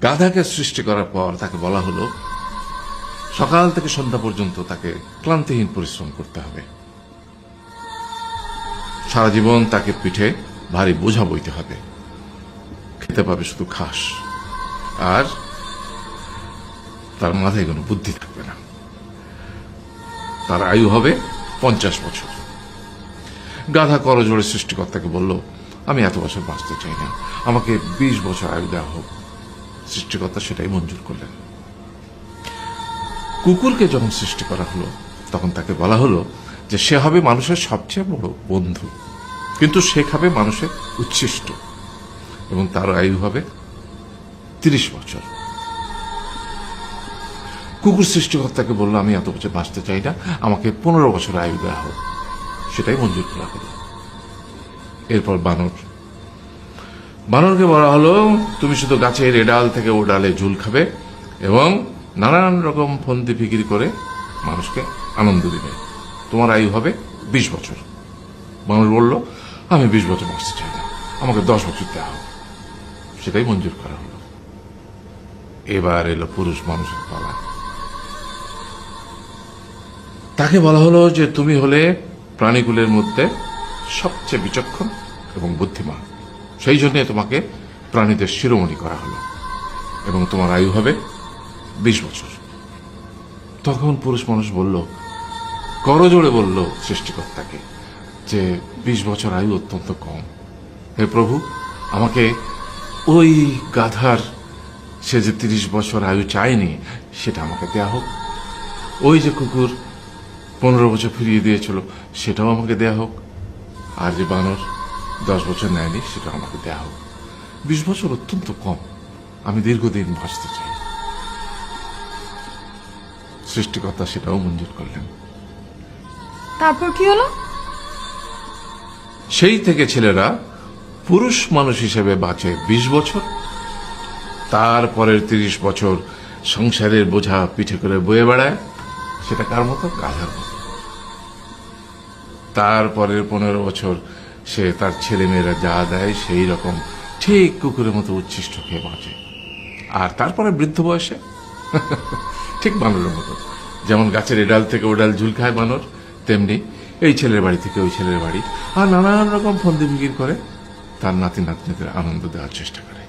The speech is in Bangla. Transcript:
গাধাকে সৃষ্টি করার পর তাকে বলা হলো সকাল থেকে সন্ধ্যা পর্যন্ত তাকে ক্লান্তিহীন পরিশ্রম করতে হবে, সারা জীবন তাকে পিঠে ভারী বোঝা বইতে হবে, খেতে পাবে শুধু ঘাস, আর তার মাথায় কোনো বুদ্ধি থাকবে না। তার আয়ু হবে 50 বছর। গাধা করজোড়ে সৃষ্টিকর্তাকে বলল, আমি এত বছর বাঁচতে চাই না, আমাকে 20 বছর আয়ু দেওয়া হোক। সৃষ্টিকর্তা সেটাই মঞ্জুর করলেন। কুকুরকে যখন সৃষ্টি করা হলো তখন তাকে বলা হলো যে সে হবে মানুষের সবচেয়ে বড় বন্ধু, কিন্তু সে খাবে মানুষের উচ্ছিষ্ট, এবং তার আয়ু হবে 30 বছর। কুকুর সৃষ্টিকর্তাকে বলল, আমি এত বছর বাঁচতে চাই না, আমাকে 15 বছর আয়ু দেওয়া হোক। সেটাই মঞ্জুর করা হলো। এরপর বানরকে বলা হলো, তুমি শুধু গাছের এ ডাল থেকে ও ডালে ঝুল খাবে এবং নানান রকম ফন্দি ফিকির করে মানুষকে আনন্দ দিবে, তোমার আয়ু হবে 20 বছর। বানর বলল, আমি 20 বছর বাঁচতে চাই না, আমাকে 10 বছর দেওয়া হোক। সেটাই মঞ্জুর করা হলো। এবার এলো পুরুষ মানুষের পালা। তাকে বলা হলো যে তুমি হলে প্রাণীকুলের মধ্যে সবচেয়ে বিচক্ষণ এবং বুদ্ধিমান, সেই জন্য তোমাকে প্রাণীদের শিরোমণি করা হলো এবং তোমার আয়ু হবে 20 বছর। তখন পুরুষ মানুষ বলল, করজোড়ে বলল সৃষ্টিকর্তাকে যে 20 বছর আয়ু অত্যন্ত কম, হে প্রভু, আমাকে ওই গাধার সে যে 30 বছর আয়ু চায়নি সেটা আমাকে দেয়া হোক, ওই যে কুকুর 15 বছর ফিরিয়ে দিয়েছিল সেটাও আমাকে দেয়া হোক, আর যে বানর 10 বছর নেয়নি সেটাও আমাকে দেয়া হোক। 20 বছর অত্যন্ত কম, আমি দীর্ঘদিন বাঁচতে চাই। সৃষ্টিকর্তা সেটাও মঞ্জুর করলেন। তারপর কি হলো? সেই থেকে ছেলেরা পুরুষ মানুষ হিসেবে বাঁচে 20 বছর, তারপরের 30 বছর সংসারের বোঝা পিঠে করে বয়ে বেড়ায়, সেটা কার মতো? গাধার মতো। তারপরের 15 বছর সে তার ছেলে মেয়েরা যা দেয় সেই রকম ঠিক কুকুরের মতো উচ্ছিষ্ট খেয়ে বাঁচে। আর তারপরে বৃদ্ধ বয়সে ঠিক বানরের মতো, যেমন গাছের এডাল থেকে ওডাল ঝুল খায় বানর, তেমনি এই ছেলের বাড়ি থেকে ওই ছেলের বাড়ি, আর নানান রকম ফন্দি ফিকির করে তার নাতি নাতনিদের আনন্দ দেওয়ার চেষ্টা করে।